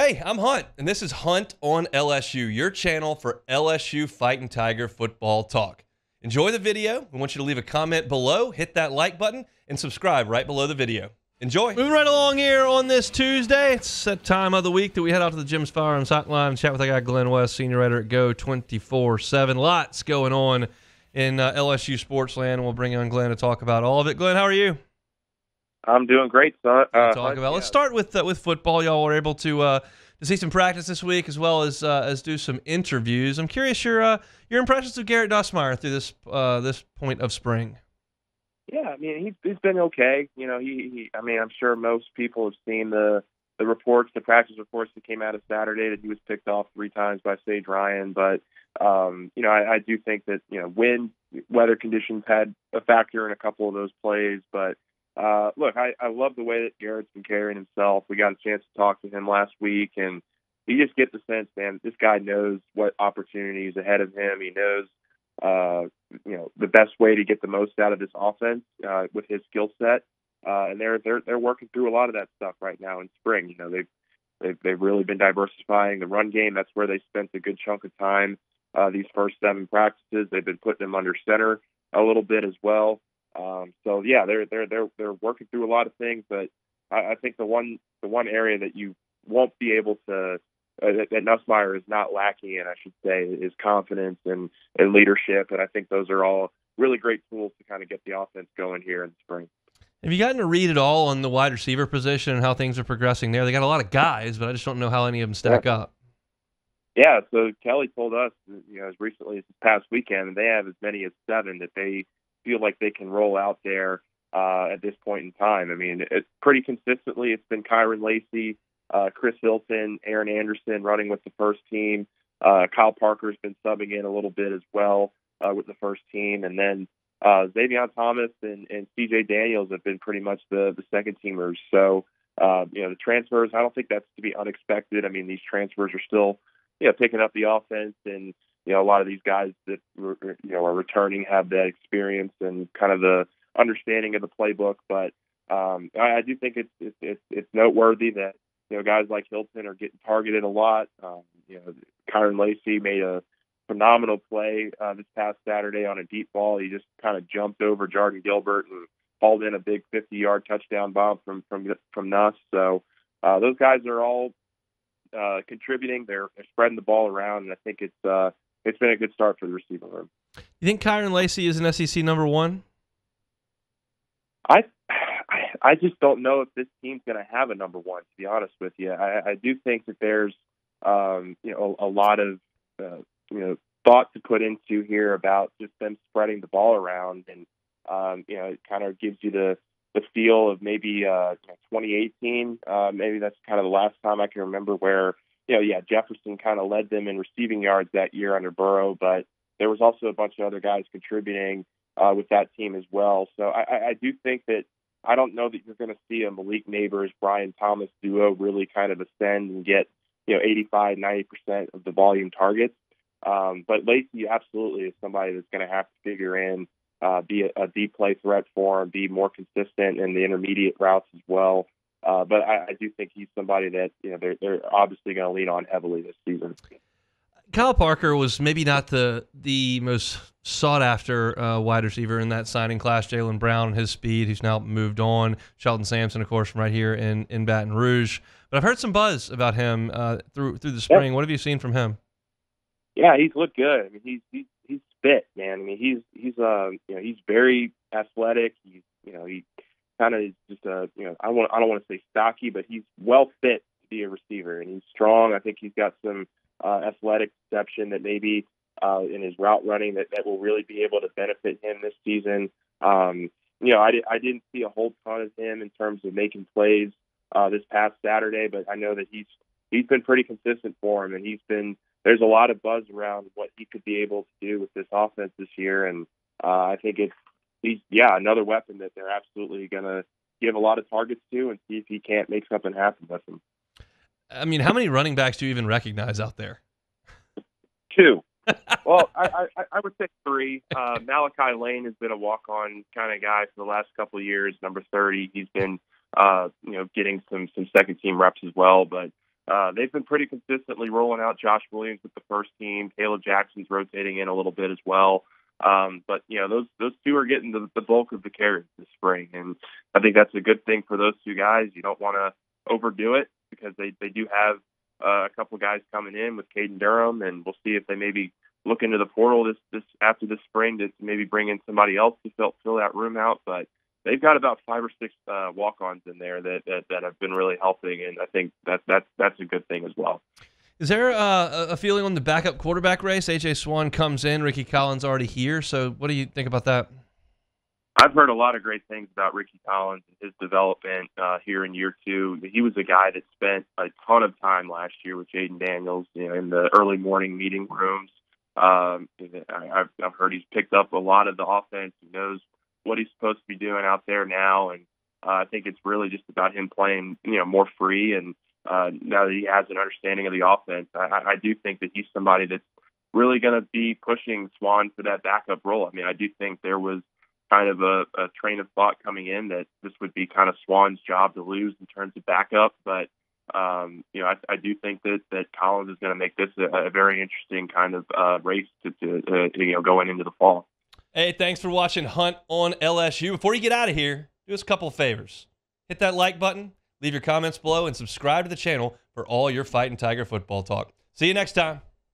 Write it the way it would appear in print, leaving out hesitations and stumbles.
Hey, I'm Hunt, and this is Hunt on LSU, your channel for LSU Fighting Tiger football talk. Enjoy the video. We want you to leave a comment below, hit that like button, and subscribe right below the video. Enjoy. Moving right along here on this Tuesday. It's that time of the week that we head out to the Jim's Firearm Hotline and chat with our guy Glen West, senior writer at Geaux 24/7. Lots going on in LSU sports land, and we'll bring on Glen to talk about all of it. Glen, how are you? I'm doing great, son. Let's start with football. Y'all were able to see some practice this week, as well as do some interviews. I'm curious your impressions of Garrett Nussmeier through this point of spring. Yeah, I mean he's been okay. You know, I mean I'm sure most people have seen the reports, the practice reports that came out of Saturday that he was picked off 3 times by Sage Ryan. But you know, I do think that wind, weather conditions had a factor in a couple of those plays, but. Look, I love the way that Garrett's been carrying himself. We got a chance to talk to him last week, and you just get the sense, man, this guy knows what opportunities ahead of him. He knows, the best way to get the most out of this offense with his skill set. And they're working through a lot of that stuff right now in spring. You know, they've really been diversifying the run game. That's where they spent a good chunk of time these first 7 practices. They've been putting him under center a little bit as well. So yeah, they're working through a lot of things, but I think the one area that you won't be able to that Nussmeier is not lacking in, I should say, is confidence and leadership, and I think those are all really great tools to kind of get the offense going here in the spring. Have you gotten to read at all on the wide receiver position and how things are progressing there? They got a lot of guys, but I just don't know how any of them stack up. Yeah, so Kelly told us, as recently as this past weekend, they have as many as 7 that they feel like they can roll out there at this point in time. I mean, it's pretty consistently. It's been Kyren Lacy, Chris Hilton, Aaron Anderson running with the first team. Kyle Parker's been subbing in a little bit as well with the first team. And then Xavion Thomas and CJ Daniels have been pretty much the second teamers. So, the transfers, I don't think that's to be unexpected. I mean, these transfers are still, picking up the offense, and a lot of these guys that are returning have that experience and kind of the understanding of the playbook. But I do think it's noteworthy that guys like Hilton are getting targeted a lot. Kyren Lacy made a phenomenal play this past Saturday on a deep ball. He just kind of jumped over Jordan Gilbert and hauled in a big 50-yard touchdown bomb from Nuss. So those guys are all contributing. They're spreading the ball around, and I think it's been a good start for the receiver room. You think Kyren Lacy is an SEC number 1? I just don't know if this team's going to have a number 1, to be honest with you. I do think that there's a lot of thought to put into here about just them spreading the ball around, and it kind of gives you the feel of maybe 2018. Maybe that's kind of the last time I can remember where Jefferson kind of led them in receiving yards that year under Burrow, but there was also a bunch of other guys contributing with that team as well. So I do think that I don't know that you're going to see a Malik Neighbors, Brian Thomas duo really kind of ascend and get 85, 90% of the volume targets. But Lacy absolutely is somebody that's going to have to figure in, be a deep play threat for him, be more consistent in the intermediate routes as well. But I do think he's somebody that they're obviously going to lean on heavily this season. Kyle Parker was maybe not the most sought-after wide receiver in that signing class. Jaylen Brown, his speed, who's now moved on. Shelton Samson, of course, from right here in Baton Rouge. But I've heard some buzz about him through the spring. Yep. What have you seen from him? Yeah, he's looked good. I mean, he's fit, man. I mean, he's very athletic. He kind of just I don't want to say stocky, but he's well fit to be a receiver, and he's strong. I think he's got some athletic perception that maybe in his route running that will really be able to benefit him this season. I didn't see a whole ton of him in terms of making plays this past Saturday, but I know that he's been pretty consistent for him, and there's a lot of buzz around what he could be able to do with this offense this year, and I think he's another weapon that they're absolutely going to give a lot of targets to and see if he can't make something happen with him. I mean, how many running backs do you even recognize out there? 2. Well, I would say 3. Malachi Lane has been a walk-on kind of guy for the last couple of years, number 30. He's been, getting some second-team reps as well. But they've been pretty consistently rolling out Josh Williams with the first team. Caleb Jackson's rotating in a little bit as well. But those two are getting the bulk of the carries this spring, and I think that's a good thing for those two guys. You don't want to overdo it because they do have a couple of guys coming in with Caden Durham, and we'll see if they maybe look into the portal this after this spring to maybe bring in somebody else to fill that room out. But they've got about 5 or 6 walk-ons in there that have been really helping, and I think that's a good thing as well. Is there a feeling on the backup quarterback race? A.J. Swan comes in, Ricky Collins already here. So what do you think about that? I've heard a lot of great things about Ricky Collins and his development here in year 2. He was a guy that spent a ton of time last year with Jaden Daniels, in the early morning meeting rooms. I've heard he's picked up a lot of the offense. He knows what he's supposed to be doing out there now, and I think it's really just about him playing, more free. And now that he has an understanding of the offense, I do think that he's somebody that's really going to be pushing Swan for that backup role. I mean, I do think there was kind of a train of thought coming in that this would be kind of Swan's job to lose in terms of backup. But, I do think that Collins is going to make this a very interesting kind of race to going into the fall. Hey, thanks for watching Hunt on LSU. Before you get out of here, do us a couple of favors. Hit that like button, leave your comments below, and subscribe to the channel for all your Fighting Tiger football talk. See you next time.